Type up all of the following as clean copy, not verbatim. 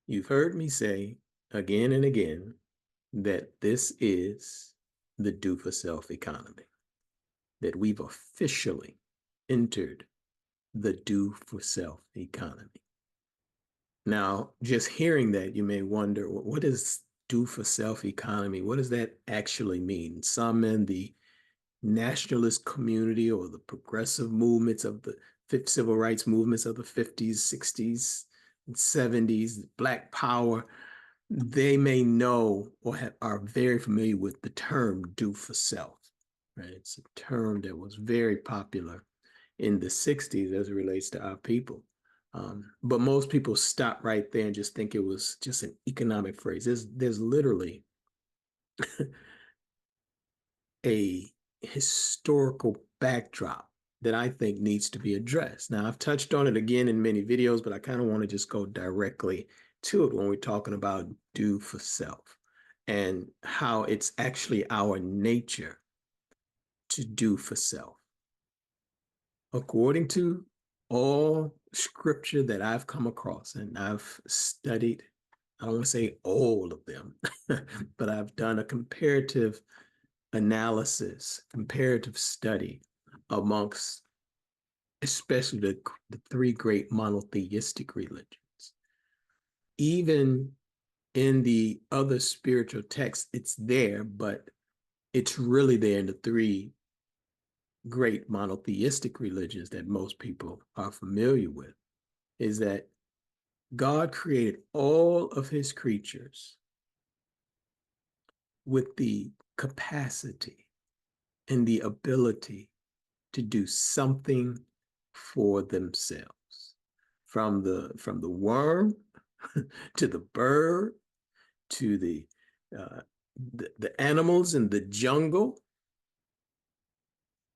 You've heard me say again and again that this is the do for self economy, that we've officially entered the do for self economy. Now, just hearing that, you may wonder, what is do for self economy? What does that actually mean? Some in the nationalist community or the progressive movements of the fifth civil rights movements of the 50s, 60s, and 70s, Black Power, they may know or are very familiar with the term do for self, right? It's a term that was very popular in the 60s as it relates to our people. But most people stop right there and just think it was just an economic phrase. There's literally a historical backdrop that I think needs to be addressed. Now, I've touched on it again in many videos, but I kind of want to just go directly to it when we're talking about do for self and how it's actually our nature to do for self. According to all scripture that I've come across, and I've studied, I don't want to say all of them, but I've done a comparative analysis, comparative study amongst especially the three great monotheistic religions. Even in the other spiritual texts, it's there, but it's really there in the three great monotheistic religions that most people are familiar with, is that God created all of his creatures with the capacity and the ability to do something for themselves. From the worm to the bird to the animals in the jungle,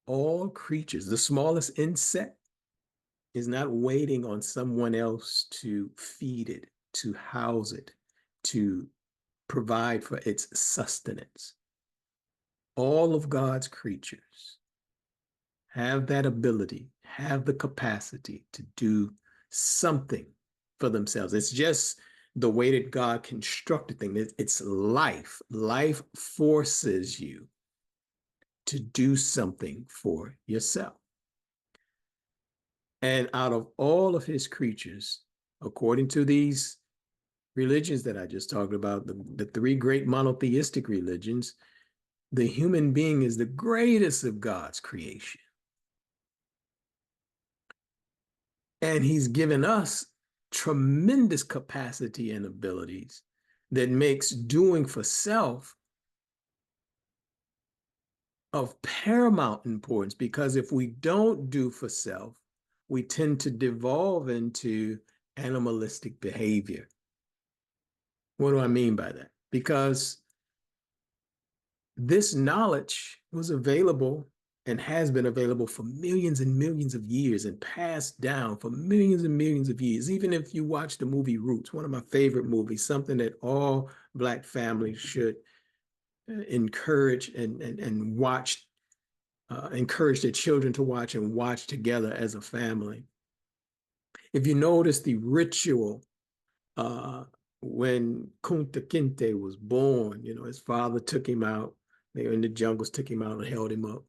all creatures, the smallest insect is not waiting on someone else to feed it, to house it, to provide for its sustenance. All of God's creatures have that ability, have the capacity to do something for themselves. It's just the way that God constructed things. It's life. Life forces you to do something for yourself. And out of all of his creatures, according to these religions that I just talked about, the three great monotheistic religions, the human being is the greatest of God's creation. And he's given us tremendous capacity and abilities that makes doing for self of paramount importance, because if we don't do for self, we tend to devolve into animalistic behavior. What do I mean by that? Because this knowledge was available and has been available for millions and millions of years and passed down for millions and millions of years. Even if you watch the movie Roots, one of my favorite movies, something that all Black families should encourage and watch, encourage their children to watch and watch together as a family. If you notice the ritual when Kunta Kinte was born, his father took him out. They were in the jungles, took him out and held him up,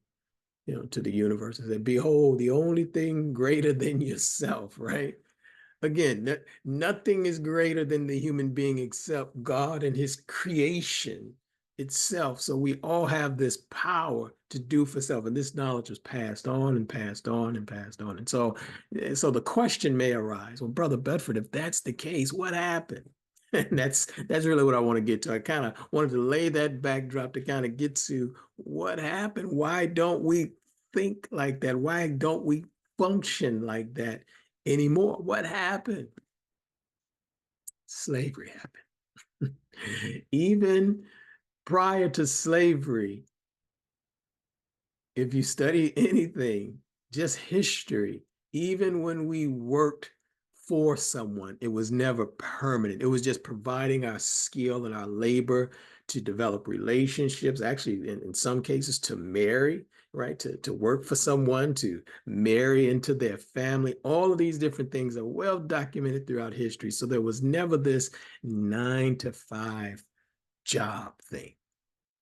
to the universe and said, behold, the only thing greater than yourself, right? Again, nothing is greater than the human being except God and his creation itself. So we all have this power to do for self. And this knowledge was passed on and passed on and passed on. And so the question may arise, well, Brother Bedford, if that's the case, what happened? And that's really what I want to get to. I kind of wanted to lay that backdrop to kind of get to what happened. Why don't we think like that? Why don't we function like that anymore? What happened? Slavery happened. Even prior to slavery, if you study anything, just history, even when we worked for someone. It was never permanent. It was just providing our skill and our labor to develop relationships, actually, in some cases, to marry, right? To work for someone, to marry into their family. All of these different things are well documented throughout history. So there was never this 9 to 5 job thing.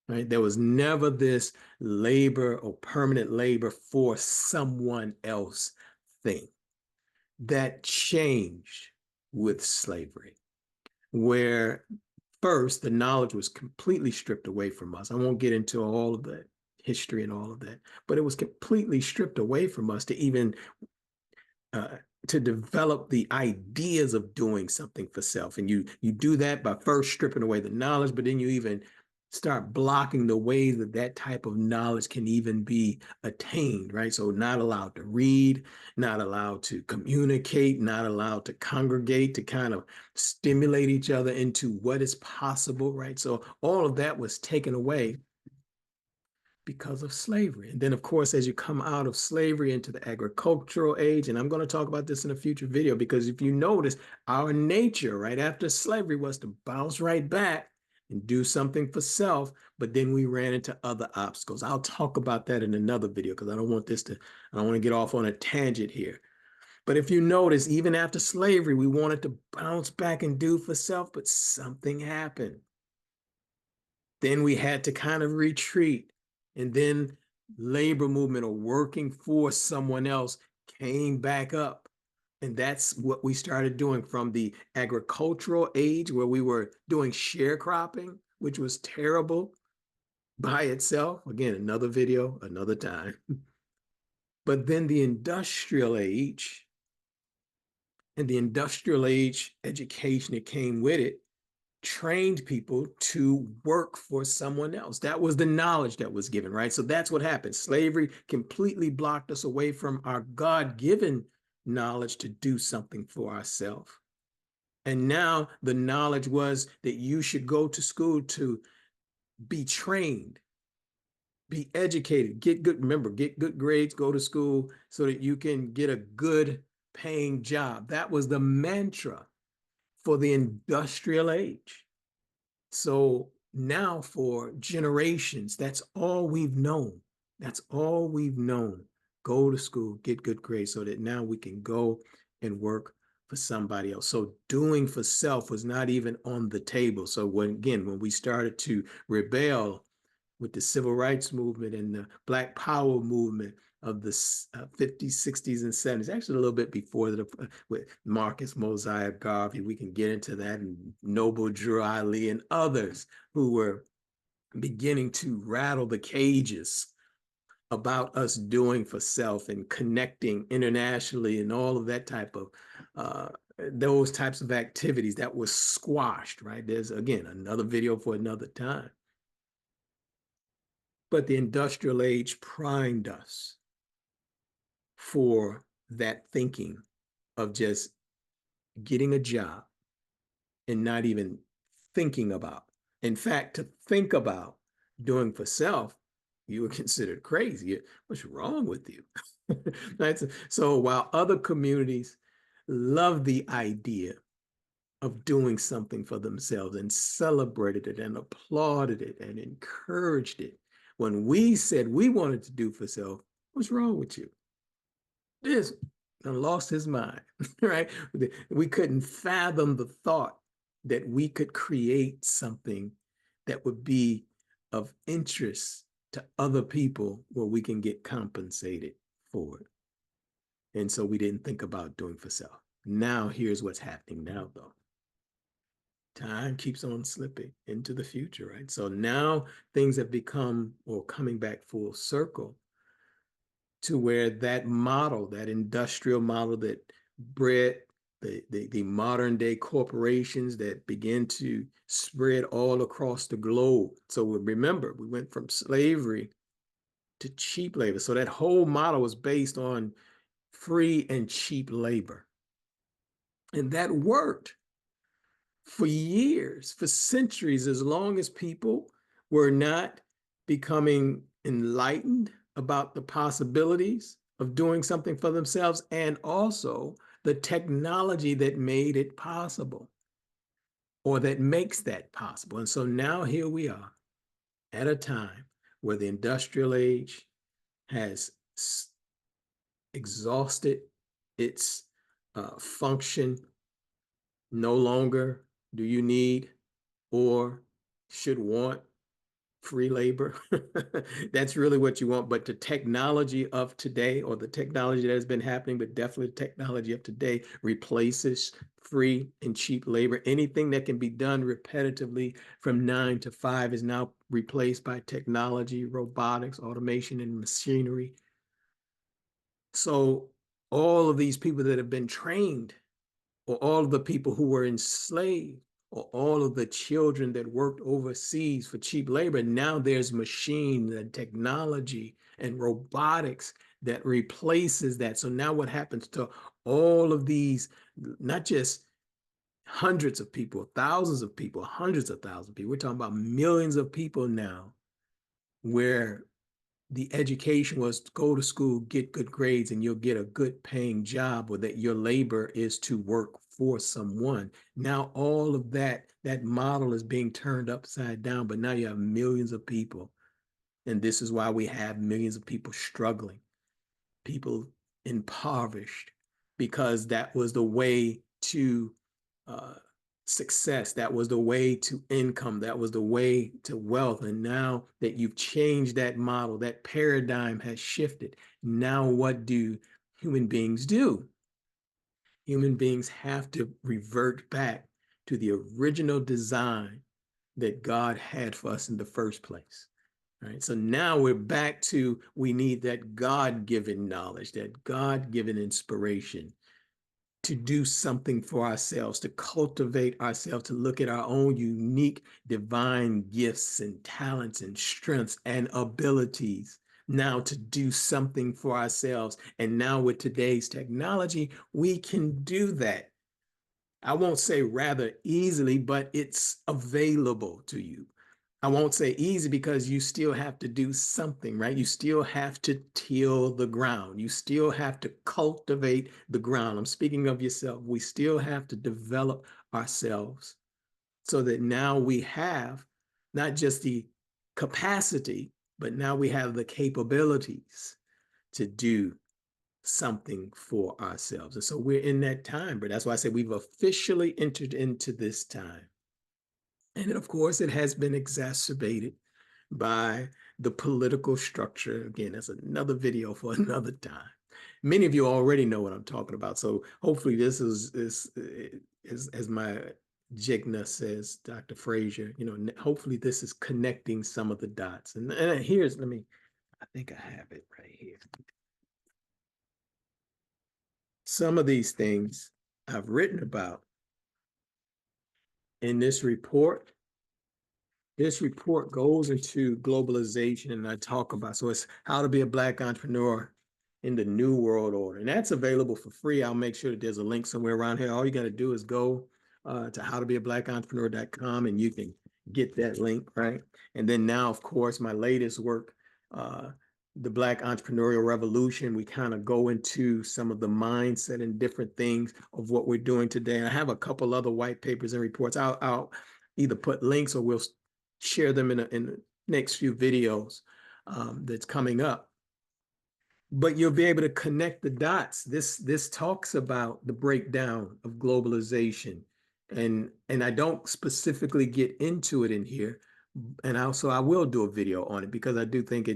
Right? There was never this labor or permanent labor for someone else thing. That changed with slavery, where first the knowledge was completely stripped away from us. I won't get into all of the history and all of that, but it was completely stripped away from us to even to develop the ideas of doing something for self. And you do that by first stripping away the knowledge, but then you even start blocking the ways that that type of knowledge can even be attained, right? So not allowed to read, not allowed to communicate, not allowed to congregate, to kind of stimulate each other into what is possible, right? So all of that was taken away because of slavery. And then, of course, as you come out of slavery into the agricultural age, and I'm going to talk about this in a future video, because if you notice, our nature right after slavery was to bounce right back and do something for self, but then we ran into other obstacles. I'll talk about that in another video because I don't want to get off on a tangent here. But if you notice, even after slavery, we wanted to bounce back and do for self, but something happened. Then we had to kind of retreat. And then labor movement or working for someone else came back up. And that's what we started doing from the agricultural age, where we were doing sharecropping, which was terrible by itself. Again, another video, another time. But then the industrial age, and the industrial age education that came with it, trained people to work for someone else. That was the knowledge that was given, right? So that's what happened. Slavery completely blocked us away from our God-given knowledge to do something for ourselves. And now the knowledge was that you should go to school to be trained, be educated, get good grades, go to school so that you can get a good paying job. That was the mantra for the industrial age. So now for generations, that's all we've known. That's all we've known. Go to school, get good grades so that now we can go and work for somebody else. So doing for self was not even on the table. So when we started to rebel with the civil rights movement and the Black Power movement of the 50s, 60s, and 70s, actually a little bit before that, with Marcus Mosiah Garvey. We can get into that, and Noble Drew Ali and others who were beginning to rattle the cages about us doing for self and connecting internationally and all of that type of those types of activities that was squashed, right? There's, again, another video for another time. But the industrial age primed us for that thinking of just getting a job and not even thinking about. In fact, to think about doing for self, you were considered crazy. What's wrong with you? Right? So while other communities love the idea of doing something for themselves and celebrated it and applauded it and encouraged it, when we said we wanted to do for self, what's wrong with you? This lost his mind, right? We couldn't fathom the thought that we could create something that would be of interest to other people where we can get compensated for it. And so we didn't think about doing for self. Now, here's what's happening now, though. Time keeps on slipping into the future, right? So now things have become, or coming back full circle, to where that model, that industrial model that bred the modern day corporations that begin to spread all across the globe. So remember, we went from slavery to cheap labor. So that whole model was based on free and cheap labor. And that worked for years, for centuries, as long as people were not becoming enlightened about the possibilities of doing something for themselves, and also the technology that made it possible or that makes that possible. And so now here we are at a time where the industrial age has exhausted its function. No longer do you need or should want free labor. That's really what you want. But the technology of today, or the technology that has been happening, but definitely the technology of today, replaces free and cheap labor. Anything that can be done repetitively from 9 to 5 is now replaced by technology, robotics, automation, and machinery. So all of these people that have been trained, or all of the people who were enslaved, or all of the children that worked overseas for cheap labor, now there's machine and technology and robotics that replaces that. So now what happens to all of these, not just hundreds of people, thousands of people, hundreds of thousands of people, we're talking about millions of people now, where the education was go to school, get good grades, and you'll get a good paying job, or that your labor is to work for someone. Now all of that model is being turned upside down, but now you have millions of people. And this is why we have millions of people struggling, people impoverished, because that was the way to uh, success. That was the way to income. That was the way to wealth. And now that you've changed that model, that paradigm has shifted. Now, what do human beings do? Human beings have to revert back to the original design that God had for us in the first place. Right. So now we're back to, we need that God-given knowledge, that God-given inspiration to do something for ourselves, to cultivate ourselves, to look at our own unique divine gifts and talents and strengths and abilities now to do something for ourselves. And now with today's technology, we can do that. I won't say rather easily, but it's available to you. I won't say easy because you still have to do something, right? You still have to till the ground. You still have to cultivate the ground. I'm speaking of yourself. We still have to develop ourselves so that now we have not just the capacity, but now we have the capabilities to do something for ourselves. And so we're in that time, but that's why I say we've officially entered into this time. And of course, it has been exacerbated by the political structure. Again, that's another video for another time. Many of you already know what I'm talking about. So hopefully this is as my Jigna says, Dr. Frazier, hopefully this is connecting some of the dots. And here's, I think I have it right here. Some of these things I've written about in this report. This report goes into globalization, and I talk about, so it's how to be a Black entrepreneur in the new world order. And that's available for free. I'll make sure that there's a link somewhere around here. All you got to do is go to howtobeiabblackentrepreneur.com, and you can get that link, right? And then now, of course, my latest work, the Black Entrepreneurial Revolution, we kind of go into some of the mindset and different things of what we're doing today. And I have a couple other white papers and reports. I'll either put links, or we'll share them in the next few videos that's coming up. But you'll be able to connect the dots. This talks about the breakdown of globalization. And I don't specifically get into it in here. And also I will do a video on it, because I do think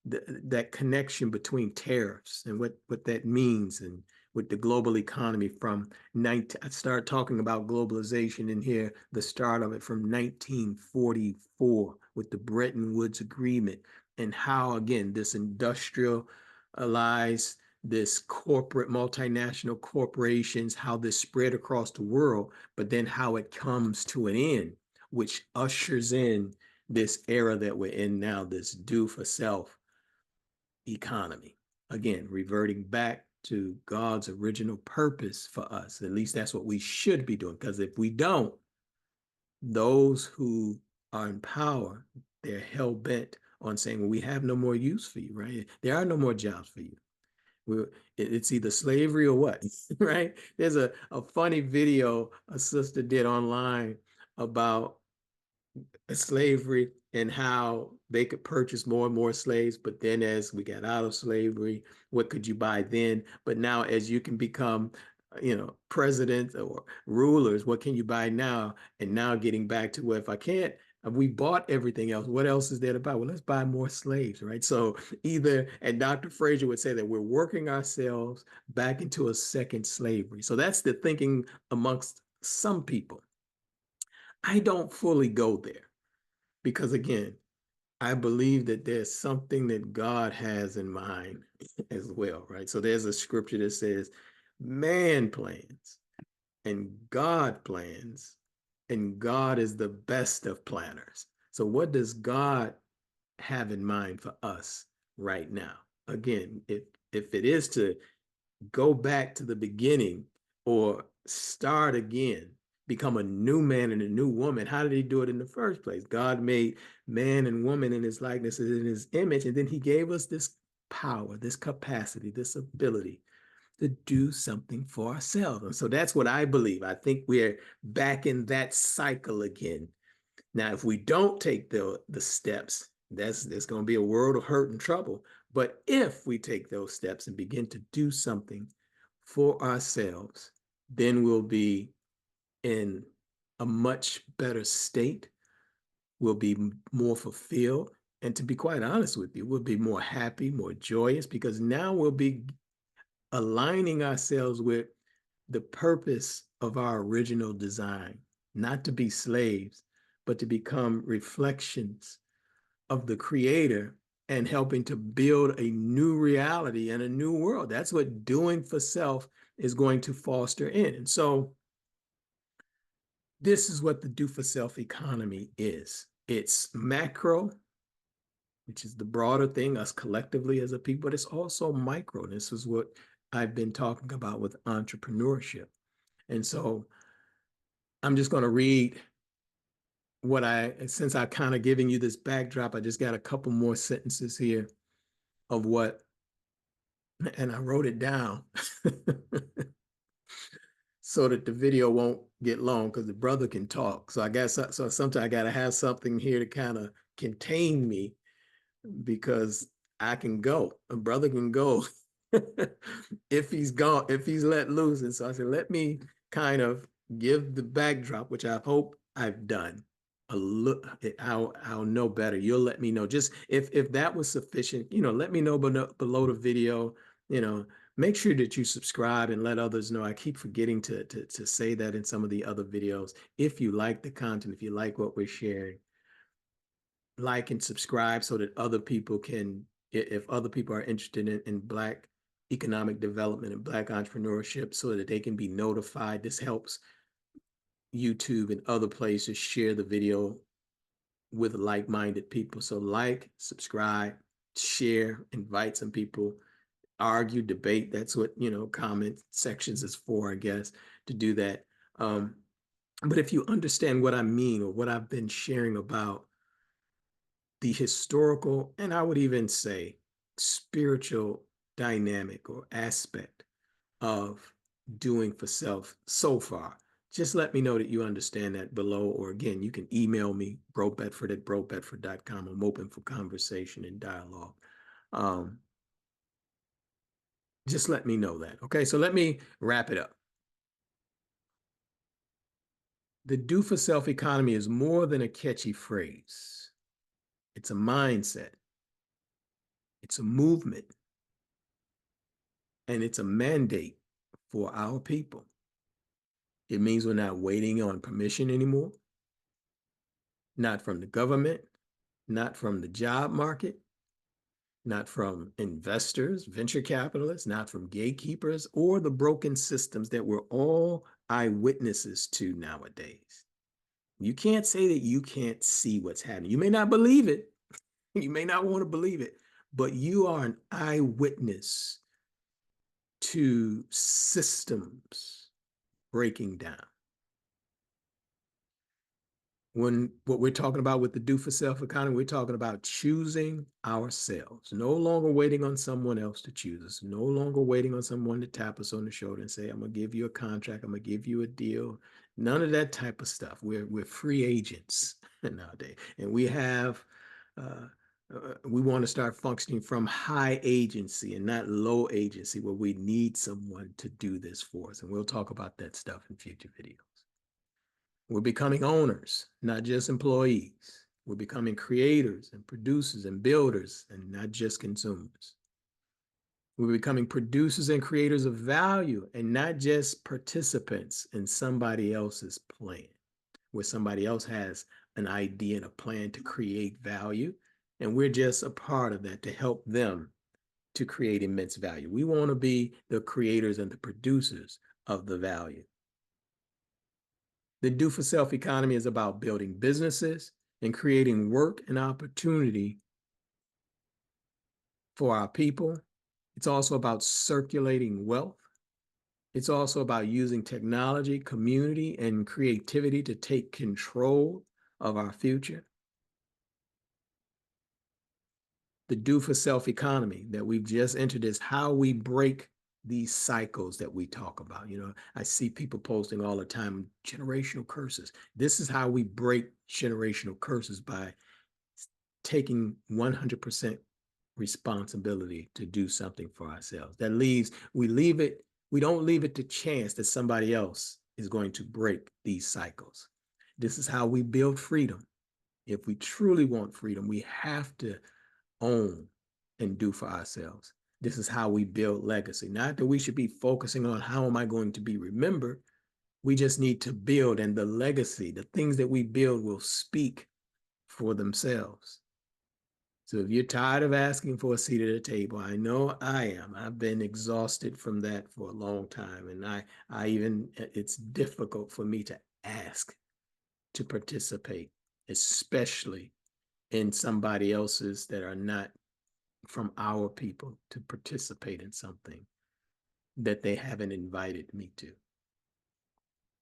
that connection between tariffs and what that means, and with the global economy from I start talking about globalization in here, the start of it from 1944 with the Bretton Woods Agreement, and how, again, this industrialized, this corporate, multinational corporations, how this spread across the world, but then how it comes to an end, which ushers in this era that we're in now, this do for self economy. Again, reverting back to God's original purpose for us. At least that's what we should be doing. Because if we don't, those who are in power, they're hell bent on saying, well, we have no more use for you, right? There are no more jobs for you. It's either slavery or what, right? There's a funny video a sister did online about slavery and how they could purchase more and more slaves. But then as we got out of slavery, what could you buy then? But now as you can become, president or rulers, what can you buy now? And now getting back to, well, if I can't, we bought everything else. What else is there to buy? Well, let's buy more slaves, right? So either, and Dr. Frazier would say that we're working ourselves back into a second slavery. So that's the thinking amongst some people. I don't fully go there because, again, I believe that there's something that God has in mind as well, right? So there's a scripture that says, man plans and God plans, and God is the best of planners. So what does God have in mind for us right now? Again, if it is to go back to the beginning or start again, become a new man and a new woman. How did he do it in the first place? God made man and woman in his likeness and in his image, and then he gave us this power, this capacity, this ability to do something for ourselves. And so that's what I believe. I think we're back in that cycle again. Now, if we don't take the steps, there's going to be a world of hurt and trouble. But if we take those steps and begin to do something for ourselves, then we'll be in a much better state. We'll be more fulfilled. And to be quite honest with you, we'll be more happy, more joyous, because now we'll be aligning ourselves with the purpose of our original design, not to be slaves, but to become reflections of the Creator and helping to build a new reality and a new world. That's what doing for self is going to foster in. And so this is what the do for self economy is. It's macro, which is the broader thing, us collectively as a people, but it's also micro. This is what I've been talking about with entrepreneurship. And so I'm just going to read since I've kind of given you this backdrop, I just got a couple more sentences here of what, and I wrote it down so that the video won't get long because the brother can talk. So I guess, so sometimes I got to have something here to kind of contain me because I can go. A brother can go if he's gone, if he's let loose. And so I said, let me kind of give the backdrop, which I hope I've done. A look, I'll know better. You'll let me know. Just if that was sufficient, let me know below the video. Make sure that you subscribe and let others know. I keep forgetting to say that in some of the other videos. If you like the content, if you like what we're sharing, like and subscribe so that other people can, if other people are interested in Black economic development and Black entrepreneurship, so that they can be notified. This helps YouTube and other places share the video with like-minded people. So like, subscribe, share, invite some people, argue, debate. That's what, comment sections is for, I guess, to do that. But if you understand what I mean or what I've been sharing about the historical, and I would even say spiritual dynamic or aspect of doing for self so far, just let me know that you understand that below. Or again, you can email me, brobedford@brobedford.com. I'm open for conversation and dialogue. Just let me know that. Okay, so let me wrap it up. The do for self economy is more than a catchy phrase. It's a mindset. It's a movement. And it's a mandate for our people. It means we're not waiting on permission anymore, not from the government, not from the job market, not from investors, venture capitalists, not from gatekeepers, or the broken systems that we're all eyewitnesses to nowadays. You can't say that you can't see what's happening. You may not believe it. You may not want to believe it, but you are an eyewitness to systems breaking down. When what we're talking about with the do for self economy, we're talking about choosing ourselves, no longer waiting on someone else to choose us, no longer waiting on someone to tap us on the shoulder and say, I'm going to give you a contract, I'm going to give you a deal. None of that type of stuff. We're free agents nowadays. And we want to start functioning from high agency and not low agency, where we need someone to do this for us. And we'll talk about that stuff in future videos. We're becoming owners, not just employees. We're becoming creators and producers and builders and not just consumers. We're becoming producers and creators of value and not just participants in somebody else's plan, where somebody else has an idea and a plan to create value, and we're just a part of that to help them to create immense value. We want to be the creators and the producers of the value. The do for self economy is about building businesses and creating work and opportunity for our people. It's also about circulating wealth. It's also about using technology, community, and creativity to take control of our future. The do for self economy that we've just entered is how we break these cycles that we talk about. I see people posting all the time, generational curses. This is how we break generational curses, by taking 100% responsibility to do something for ourselves. We don't leave it to chance that somebody else is going to break these cycles. This is how we build freedom. If we truly want freedom, we have to own and do for ourselves. This is how we build legacy. Not that we should be focusing on how am I going to be remembered. We just need to build, and the legacy, the things that we build, will speak for themselves. So if you're tired of asking for a seat at a table, I know I am. I've been exhausted from that for a long time. And it's difficult for me to ask to participate, especially in somebody else's that are not from our people, to participate in something that they haven't invited me to.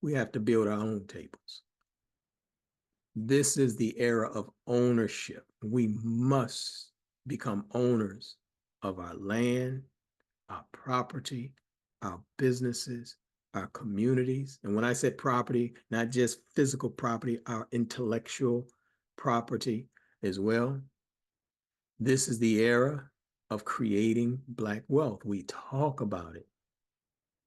We have to build our own tables. This is the era of ownership. We must become owners of our land, our property, our businesses, our communities. And when I said property, not just physical property, our intellectual property as well. This is the era of creating Black wealth. We talk about it.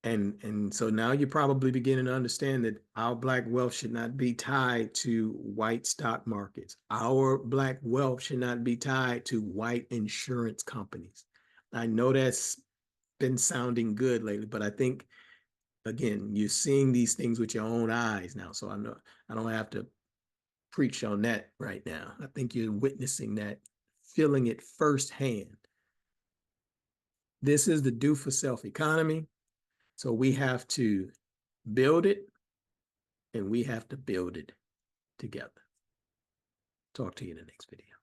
And so now you're probably beginning to understand that our Black wealth should not be tied to white stock markets. Our Black wealth should not be tied to white insurance companies. I know that's been sounding good lately, but I think, again, you're seeing these things with your own eyes now. So I don't have to preach on that right now. I think you're witnessing that, feeling it firsthand. This is the do for self economy. So we have to build it, and we have to build it together. Talk to you in the next video.